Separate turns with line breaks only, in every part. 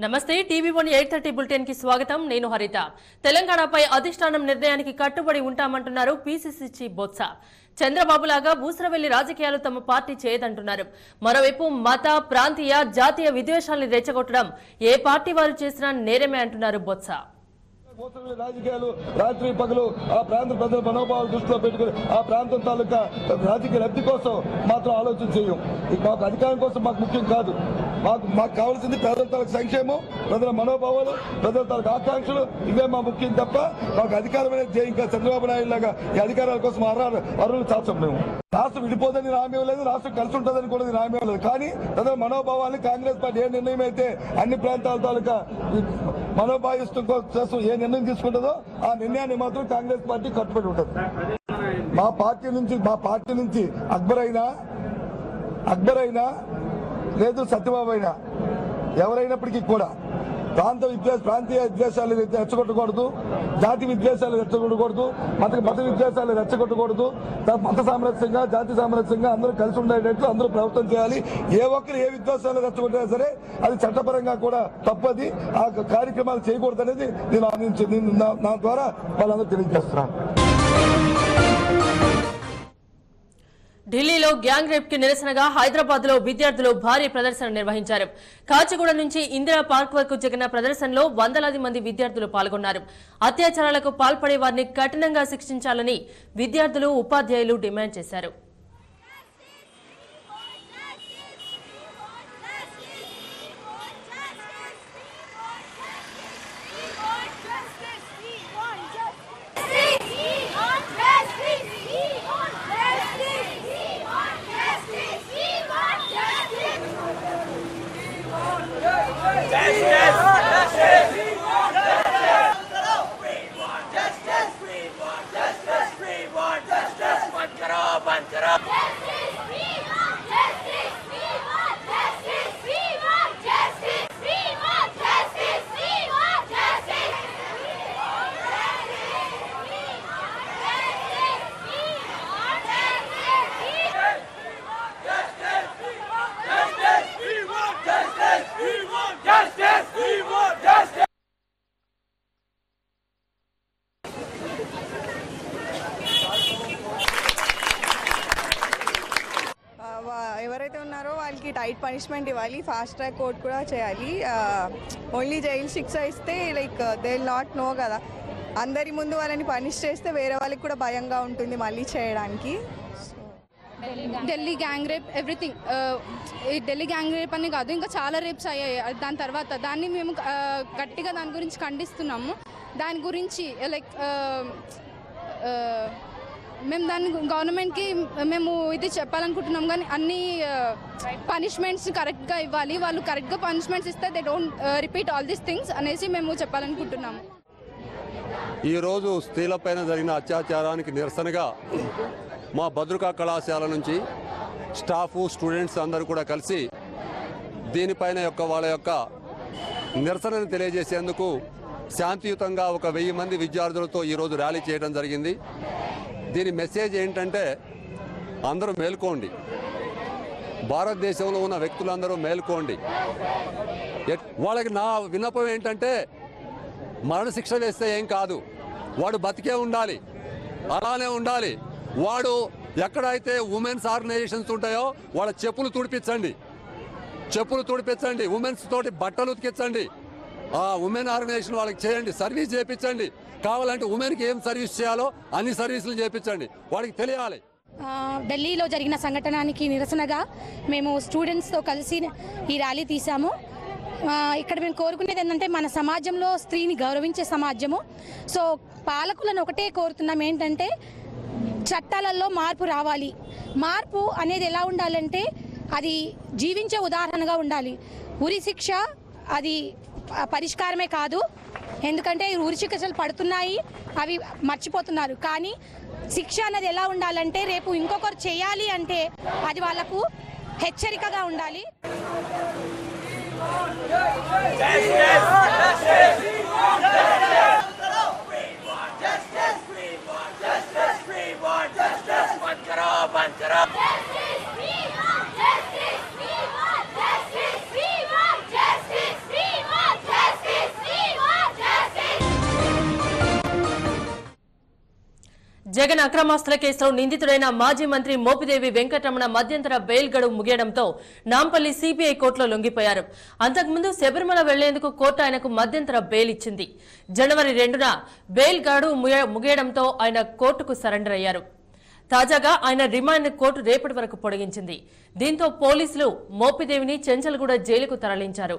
నమస్తే టీవీ1 8:30 బులెటిన్ కి స్వాగతం నేను హరిత తెలంగాణపై అధిష్టానం నిర్ణయానికి కట్టుబడి ఉంటామంటున్నారు పీసీసీ చీఫ్ బొత్స చంద్రబాబు లాగా బూసరవెల్లి రాజకీయాలు తమ పార్టీ చేయదంటున్నారు మరోవైపు మత ప్రాంతీయ జాతీయ విద్వేషాలను రెచ్చగొట్టడం ఏ పార్టీ వారు చేసినా నేరమే అంటున్నారు బొత్స
రాజకీయాలు రాత్రి పగలు ఆ ప్రాంత ప్రజల మనోభావాలు దృష్టిలో పెట్టుకుని ఆ ప్రాంతం తాలూకా రాజకీయ లబ్ధి కోసం మాత్రం ఆలోచన చేయం మాకు అధికారం కోసం మాకు ముఖ్యం కాదు మాకు కావాల్సింది ప్రజల తాలూకు సంక్షేమం ప్రజల మనోభావాలు ప్రజల తాలూకు ఆకాంక్షలు ఇవే మా ముఖ్యం తప్ప మాకు అధికారం అనేది చేయం ఇంకా చంద్రబాబు నాయుడు లాగా ఈ అధికారాల కోసం అర్హులు చాచం మేము రాష్ట్రం విడిపోదని హామీ లేదు రాష్ట్రం కలిసి ఉంటుందని కూడా హామీ లేదు కానీ ప్రజల మనోభావాన్ని కాంగ్రెస్ పార్టీ ఏ నిర్ణయం అయితే అన్ని ప్రాంతాల తాలూకా మనోభావిష్టం కోసం ఏ నిర్ణయం తీసుకుంటుందో ఆ నిర్ణయాన్ని మాత్రం కాంగ్రెస్ పార్టీ కట్టుబడి ఉంటుంది మా పార్టీ నుంచి అక్బర్ అయినా లేదు సత్యబాబు అయినా ఎవరైనప్పటికీ కూడా ప్రాంతీయ విద్వేషాలు రెచ్చగొట్టకూడదు జాతి విద్వేషాలు రెచ్చగొట్టకూడదు మత విద్వేషాలు రెచ్చగొట్టకూడదు మత సామరస్యంగా జాతి సామరస్యంగా అందరూ కలిసి ఉండేటట్లు అందరూ ప్రభుత్వం చేయాలి ఏ ఒక్కరు ఏ విద్వేషాలు రెచ్చగొట్టినా సరే అది చట్టపరంగా కూడా తప్పది ఆ కార్యక్రమాలు చేయకూడదు అనేది నేను నా ద్వారా వాళ్ళందరూ తెలియజేస్తున్నాను
ఢిల్లీలో గ్యాంగ్ రేప్ కి నిరసనగా హైదరాబాద్ లో విద్యార్థులు భారీ ప్రదర్శన నిర్వహించారు కాచిగూడ నుంచి ఇందిరా పార్క్ వరకు జరిగిన ప్రదర్శనలో వందలాది మంది విద్యార్థులు పాల్గొన్నారు అత్యాచారాలకు పాల్పడే వారిని కఠినంగా శిక్షించాలని విద్యార్థులు ఉపాధ్యాయులు డిమాండ్ చేశారు
ఎవరైతే ఉన్నారో వాళ్ళకి టైట్ పనిష్మెంట్ ఇవ్వాలి ఫాస్ట్ ట్రాక్ కోర్ట్ కూడా చేయాలి ఓన్లీ జైలు శిక్ష ఇస్తే like they will not know కదా అందరి ముందు వాళ్ళని పనిష్ చేస్తే వేరే వాళ్ళకి కూడా భయంగా ఉంటుంది మళ్ళీ చేయడానికి
ఢిల్లీ గ్యాంగ్ రేప్ ఎవ్రీథింగ్ ఈ ఢిల్లీ గ్యాంగ్ రేప్ అని కాదు ఇంకా చాలా రేప్స్ అయ్యాయి దాని తర్వాత దాన్ని మేము గట్టిగా దాని గురించి ఖండిస్తున్నాము దాని గురించి లైక్ మేము దాన్ని గవర్నమెంట్కి మేము ఇది చెప్పాలనుకుంటున్నాం కానీ అన్ని పనిష్మెంట్స్ కరెక్ట్గా ఇవ్వాలి వాళ్ళు కరెక్ట్గా పనిష్మెంట్స్ ఇస్తే they don't repeat all these things అనేసి మేము చెప్పాలనుకుంటున్నాము
ఈరోజు స్త్రీలపైన జరిగిన అత్యాచారానికి నిరసనగా మా భద్రకా కళాశాల నుంచి స్టాఫ్ స్టూడెంట్స్ అందరూ కూడా కలిసి దీనిపైన వాళ్ళ యొక్క నిరసనను తెలియజేసేందుకు శాంతియుతంగా 1000 మంది విద్యార్థులతో ఈరోజు ర్యాలీ చేయడం జరిగింది దీని మెసేజ్ ఏంటంటే అందరూ మేల్కోండి భారతదేశంలో ఉన్న వ్యక్తులందరూ మేల్కోండి వాళ్ళకి నా విన్నపం ఏంటంటే మరణశిక్ష వేస్తే ఏం కాదు వాడు బతికే ఉండాలి అలానే ఉండాలి వాడు ఎక్కడైతే ఉమెన్స్ ఆర్గనైజేషన్స్ ఉంటాయో వాళ్ళ చెప్పులు తుడిపించండి ఉమెన్స్ తోటి బట్టలు ఉతికించండి ఆ ఉమెన్ ఆర్గనైజేషన్ వాళ్ళకి చేయండి సర్వీస్ చేయించండి కావాలంటే ఉమెన్కి ఏం సర్వీస్ చేయాలో అన్ని సర్వీసులు చేయించండి వాళ్ళకి తెలియాలి
ఢిల్లీలో జరిగిన సంఘటనకి నిరసనగా మేము స్టూడెంట్స్తో కలిసి ఈ ర్యాలీ తీసాము ఇక్కడ మేము కోరుకునేది ఏంటంటే మన సమాజంలో స్త్రీని గౌరవించే సమాజము సో పాలకులను ఒకటే కోరుతున్నాం ఏంటంటే చట్టాలలో మార్పు రావాలి మార్పు అనేది ఎలా ఉండాలంటే అది జీవించే ఉదాహరణగా ఉండాలి ఉరి శిక్ష అది పరిష్కారమే కాదు ఎందుకంటే ఉరి శిక్షలు పడుతున్నాయి అవి మర్చిపోతున్నారు కానీ శిక్ష అనేది ఎలా ఉండాలంటే రేపు ఇంకొకరు చేయాలి అంటే అది వాళ్ళకు హెచ్చరికగా ఉండాలి
జగన్ అక్రమాస్తుల కేసులో నిందితుడైన మాజీ మంత్రి మోపిదేవి వెంకటరమణ మధ్యంతర బెయిల్ గడువు ముగియడంతో నాంపల్లి సిబిఐ కోర్టులో లొంగిపోయారు. అంతకుముందు శబరిమల వెళ్లేందుకు కోర్టు ఆయనకు మధ్యంతర బెయిల్ ఇచ్చింది. జనవరి 2న బెయిల్ గడువు ముగియడంతో ఆయన కోర్టుకు సరెండర్ అయ్యారు. తాజాగా ఆయన రిమాండ్ కోర్టు రేపటి వరకు పొడిగించింది. దీంతో పోలీసులు మోపిదేవిని చెంచల్గూడ జైలుకు తరలించారు.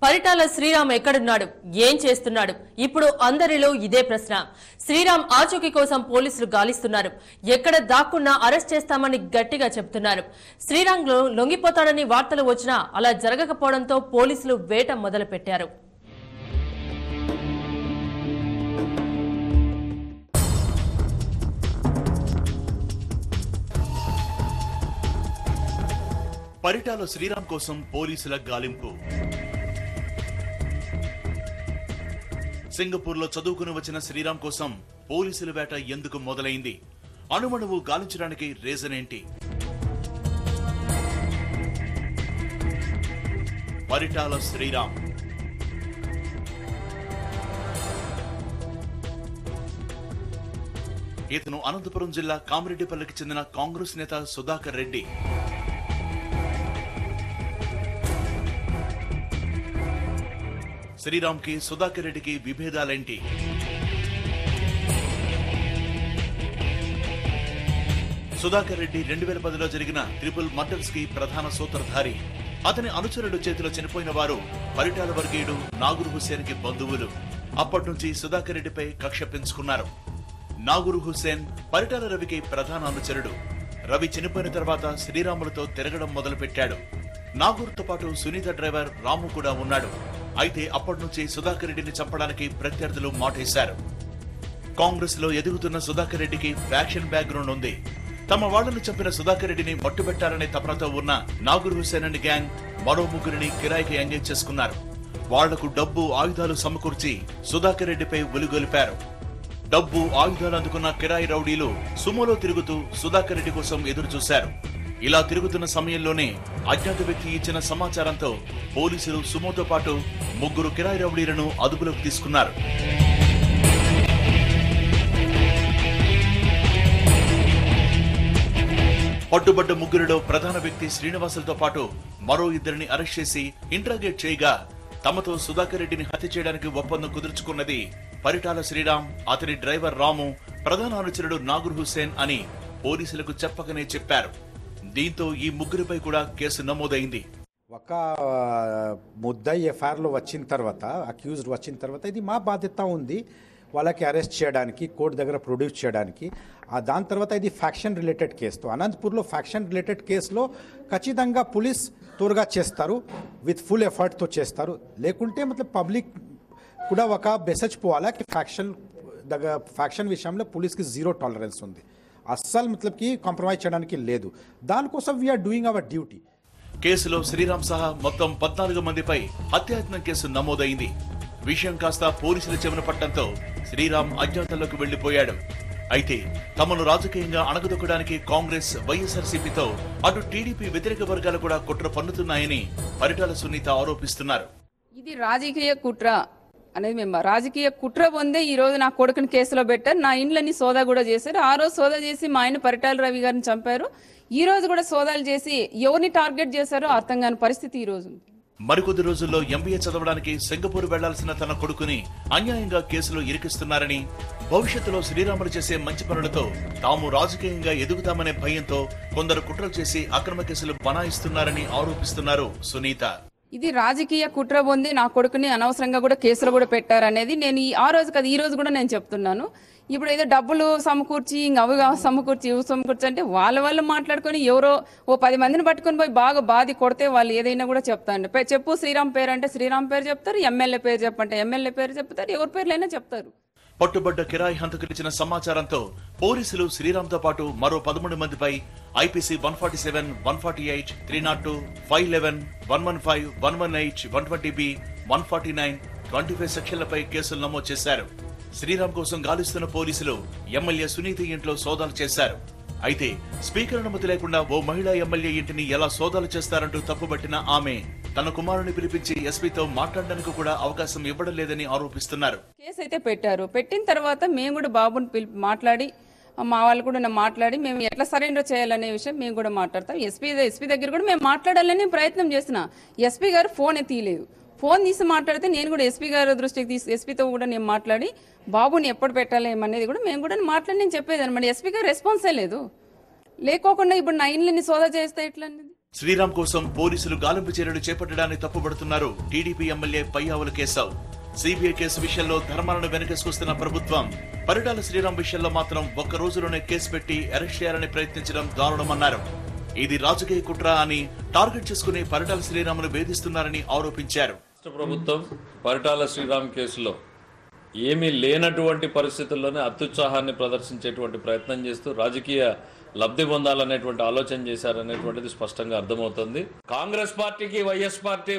పరిటాల శ్రీరామ్ ఎక్కడున్నాడు, ఏం చేస్తున్నాడు? ఇప్పుడు అందరిలో ఇదే ప్రశ్న. శ్రీరామ్ ఆచూకీ కోసం పోలీసులు గాలిస్తున్నారు. ఎక్కడ దాక్కున్నా అరెస్ట్ చేస్తామని గట్టిగా చెబుతున్నారు. శ్రీరామ్ లొంగిపోతాడని వార్తలు వచ్చినా అలా జరగకపోవడంతో పోలీసులు వేట మొదలుపెట్టారు.
పరిటాల శ్రీరామ్ కోసం పోలీసుల గాలింపు. సింగపూర్లో చదువుకుని వచ్చిన శ్రీరామ్ కోసం పోలీసుల వేట ఎందుకు మొదలైంది? అణుమణువు గాలించడానికి రీజన్ ఏంటి? పరిటాల శ్రీరామ్ ఇతను అనంతపురం జిల్లా కామిరెడ్డిపల్లికి చెందిన కాంగ్రెస్ నేత సుధాకర్ రెడ్డి. శ్రీరామ్ కి సుధాకర్ రెడ్డికి విభేదాలేంటి? సుధాకర్ రెడ్డి 2010లో జరిగిన ట్రిపుల్ మర్డర్స్ కి ప్రధాన సూత్రధారి. అతని అనుచరుడు చేతిలో చనిపోయిన వారు పరిటాల వర్గీయుడు నాగూర్ హుస్సేన్ కి బంధువులు. అప్పటి నుంచి సుధాకర్ రెడ్డిపై కక్ష పెంచుకున్నారు. నాగూర్ హుస్సేన్ పరిటాల రవికి ప్రధాన అనుచరుడు. రవి చనిపోయిన తర్వాత శ్రీరాములతో తిరగడం మొదలుపెట్టాడు. నాగూర్తో పాటు సునీత డ్రైవర్ రాము కూడా ఉన్నాడు. అయితే అప్పటి నుంచి సుధాకర్ రెడ్డిని చంపడానికి ప్రత్యర్థులు మాటేశారు. కాంగ్రెస్ లో ఎదుగుతున్న సుధాకర్ రెడ్డికి ఫ్యాక్షన్ బ్యాక్గ్రౌండ్ ఉంది. తమ వాళ్లను చంపిన సుధాకర్ రెడ్డిని మట్టుబెట్టాలనే తపనతో ఉన్న నాగూర్ హుస్సేన్ అండ్ గ్యాంగ్ మరో ముగ్గురిని కిరాయికి ఎంగేజ్ చేసుకున్నారు. వాళ్లకు డబ్బు ఆయుధాలు సమకూర్చి సుధాకర్ రెడ్డిపై ఒలిగొలిపారు. డబ్బు ఆయుధాలు అందుకున్న కిరాయి రౌడీలు సుమోలో తిరుగుతూ సుధాకర్ రెడ్డి కోసం ఎదురు చూశారు. ఇలా తిరుగుతున్న సమయంలోనే అజ్ఞాత వ్యక్తి ఇచ్చిన సమాచారంతో పోలీసులు సుమోతో పాటు ముగ్గురు కిరాయి రౌడీలను అదుపులోకి తీసుకున్నారు. పట్టుబడ్డ ముగ్గురిలో ప్రధాన వ్యక్తి శ్రీనివాసులతో పాటు మరో ఇద్దరిని అరెస్ట్ చేసి ఇంట్రాగేట్ చేయగా తమతో సుధాకర్ రెడ్డిని హత్య చేయడానికి ఒప్పందం కుదుర్చుకున్నది పరిటాల శ్రీరామ్, అతని డ్రైవర్ రాము, ప్రధాన అనుచరుడు నాగూర్ హుస్సేన్ అని పోలీసులకు చెప్పకనే చెప్పారు. దీంతో ఈ ముగ్గురిపై కూడా కేసు నమోదైంది.
ఒక ముద్దాయి ఎఫ్ఐఆర్లో వచ్చిన తర్వాత, అక్యూజ్డ్ వచ్చిన తర్వాత ఇది మా బాధ్యత ఉంది వాళ్ళకి అరెస్ట్ చేయడానికి, కోర్టు దగ్గర ప్రొడ్యూస్ చేయడానికి. దాని తర్వాత ఇది ఫ్యాక్షన్ రిలేటెడ్ కేసుతో, అనంతపూర్లో ఫ్యాక్షన్ రిలేటెడ్ కేసులో ఖచ్చితంగా పోలీస్ త్వరగా చేస్తారు, విత్ ఫుల్ ఎఫర్ట్తో చేస్తారు. లేకుంటే పబ్లిక్ కూడా ఒక మెసేజ్ పోవాలా కి ఫ్యాక్షన్ విషయంలో పోలీస్కి జీరో టాలరెన్స్ ఉంది, అస్సలు కాంప్రమైజ్ చేయడానికి లేదు. దానికోసం వీఆర్ డూయింగ్ అవర్ డ్యూటీ.
కేసులో శ్రీరామ్ సహా మొత్తం 14 మందిపై హత్యాయత్నం కేసు నమోదైంది. విషయం కాస్త పోలీసుల చెవిన పట్టడంతో శ్రీరామ్ అజ్ఞాతంలోకి వెళ్లిపోయాడు. అయితే తమను రాజకీయంగా అణగదొక్కడానికి కాంగ్రెస్, వైఎస్ఆర్సీపీతో అటు టీడీపీ వ్యతిరేక వర్గాలు కూడా కుట్ర పన్నుతున్నాయని పరిటాల సునీత ఆరోపిస్తున్నారు.
ఇది రాజకీయ కుట్ర అనేది మేము రాజకీయ కుట్ర పొందే ఈ రోజు నా కొడుకుని కేసులో పెట్టారు. నా ఇండ్లని సోదా కూడా చేశారు. ఆ రోజు సోదా చేసి మా ఆయన పరిటాల రవి గారిని చంపారు. ఈ రోజు కూడా సోదాలు చేసి ఎవరిని టార్గెట్ చేశారో అర్థం కాని పరిస్థితి ఈ రోజు.
మరికొద్ది రోజుల్లో ఎంబీఏ చదవడానికి సింగపూర్ వెళ్లాల్సిన తన కొడుకుని అన్యాయంగా కేసులో ఇరికిస్తున్నారని, భవిష్యత్తులో శ్రీరాములు చేసే మంచి పనులతో తాము రాజకీయంగా ఎదుగుతామనే భయంతో కొందరు కుట్రలు చేసి అక్రమ కేసులు బనాయిస్తున్నారని ఆరోపిస్తున్నారు సునీత.
ఇది రాజకీయ కుట్ర పొంది నా కొడుకుని అనవసరంగా కూడా కేసులు కూడా పెట్టారనేది నేను ఆ రోజు కదా ఈ రోజు కూడా నేను చెప్తున్నాను. ఇప్పుడు ఏదో డబ్బులు సమకూర్చి అవి సమకూర్చి ఇవి సమకూర్చి అంటే వాళ్ళు మాట్లాడుకొని ఎవరో ఓ 10 మందిని పట్టుకొని పోయి బాగా బాధి కొడితే వాళ్ళు ఏదైనా కూడా చెప్తారు. చెప్పు శ్రీరామ్ పేరు అంటే శ్రీరామ్ పేరు చెప్తారు, ఎమ్మెల్యే పేరు చెప్పంటే ఎమ్మెల్యే పేరు చెప్తారు, ఎవరి పేర్లైనా చెప్తారు.
పట్టుబడ్డ కిరాయి హంతకులిచ్చిన సమాచారంతో పోలీసులు శ్రీరామ్తో పాటు మరో 13 మందిపై ఐపీసీ 147, 148, 302, 511, 115, 118, 120B, 149, 25 సెక్షన్లపై కేసులు నమోదు చేశారు. శ్రీరామ్ కోసం గాలిస్తున్న పోలీసులు ఎమ్మెల్యే సునీత ఇంట్లో సోదాలు చేశారు. అయితే స్పీకర్ అనుమతి లేకుండా ఓ మహిళా ఎమ్మెల్యే ఇంటిని ఎలా సోదాలు చేస్తారంటూ తప్పుబట్టిన ఆమె తన కుమారుని పిలిపించి ఎస్పీతో మాట్లాడడానికి కూడా అవకాశం ఇవ్వడం లేదని ఆరోపిస్తున్నారు.
కేసు అయితే పెట్టారు. పెట్టిన తర్వాత మేము కూడా బాబుని మాట్లాడి మా వాళ్ళు కూడా మాట్లాడి మేము ఎట్లా సరెండర్ చేయాలనే విషయం మేము కూడా మాట్లాడతాం. ఎస్పీ దగ్గర కూడా మేము మాట్లాడాలని ప్రయత్నం చేస్తున్నా. ఎస్పీ గారు ఫోన్ తీయలేదు. ఫోన్ తీసి మాట్లాడితే నేను కూడా ఎస్పీ గారి దృష్టికి ఎస్పీతో కూడా నేను మాట్లాడి బాబుని ఎప్పుడు పెట్టాలి ఏమనేది కూడా మేము కూడా మాట్లాడి నేను చెప్పేది అనమాట. ఎస్పీ గారు రెస్పాన్సే లేదు. లేకోకుండా ఇప్పుడు 9 సోదా చేస్తే ఎట్లా?
శ్రీరామ్ కోసం పోలీసులు గాలింపు చర్యలు చేపట్టడాన్ని తప్పుపడుతున్నారు TDP MLA Payyavula Keshav. CBI case విషయంలో ధర్మాలను వెనకేసుకొస్తున్న ప్రభుత్వం పరిటాల శ్రీరామ్ విషయంలో మాత్రం ఒక్క రోజులోనే కేసు పెట్టి అరెస్ట్ చేయాలని ప్రయత్నించడం దారుణమన్నారు. ఇది రాజకీయ కుట్ర అని టార్గెట్ చేసుకుని పరిటాల శ్రీరామును వేధిస్తున్నారని ఆరోపించారు.
ప్రభుత్వం పరిటాల శ్రీరామ్ కేసులో ఏమీ లేనటువంటి పరిస్థితుల్లోనే అత్యుత్సాహాన్ని ప్రదర్శించేటువంటి ప్రయత్నం చేస్తూ రాజకీయ లబ్ధి పొందాలనేటువంటి ఆలోచన చేశారనేటువంటిది స్పష్టంగా అర్థమవుతుంది. కాంగ్రెస్ పార్టీకి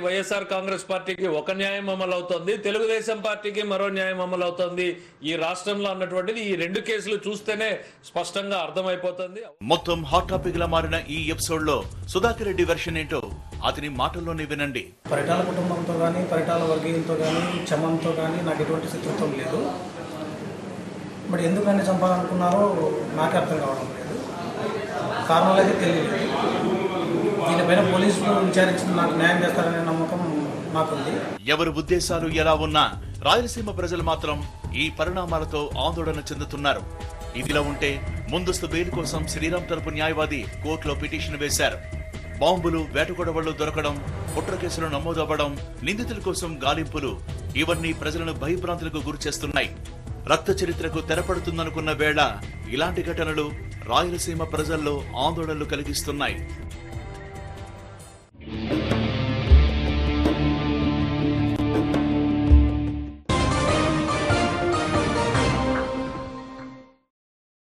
వైఎస్ఆర్ కాంగ్రెస్ పార్టీకి ఒక న్యాయం అమలు అవుతుంది, తెలుగుదేశం పార్టీకి మరో న్యాయం అమలు అవుతుంది ఈ రాష్ట్రంలో అన్నటువంటిది ఈ 2 కేసులు చూస్తేనే స్పష్టంగా అర్థమైపోతుంది.
మొత్తం హాట్ టాపిక్ గా మారిన ఈ ఎపిసోడ్ లో సుధాకర్ రెడ్డి వెర్షన్ ఏంటో అతని మాటల్లోనే వినండి.
పరిటాల కుటుంబంతో కానీ పరిటాల వర్గీయులతో కానీ చమంతో కానీ నాకు ఎటువంటి శత్రుత్వం లేదు. మరి ఎందుకని చంపాలనుకున్నారో నాకే అర్థం కావడం లేదు. కారణాలు అయితే తెలియలేదు. దీనిపైన పోలీసులు విచారించి నాకు న్యాయం చేస్తారనే నమ్మకం నాకుంది.
ఎవరి ఉద్దేశాలు ఎలా ఉన్నా రాయలసీమ ప్రజలు మాత్రం ఈ పరిణామాలతో ఆందోళన చెందుతున్నారు. ఇదిలా ఉంటే ముందస్తు బెయిల్ కోసం శ్రీరామ్ తరపు న్యాయవాది కోర్టులో పిటిషన్ వేశారు. బాంబులు, వేటగొడవళ్లు దొరకడం, కుట్ర కేసులు నమోదవ్వడం, నిందితుల కోసం గాలింపులు ఇవన్నీ ప్రజలను భయభ్రాంతులకు గురి చేస్తున్నాయి. రక్త చరిత్రకు తెరపడుతుందనుకున్న వేళ ఇలాంటి ఘటనలు రాయలసీమ ప్రజల్లో ఆందోళనలు కలిగిస్తున్నాయి.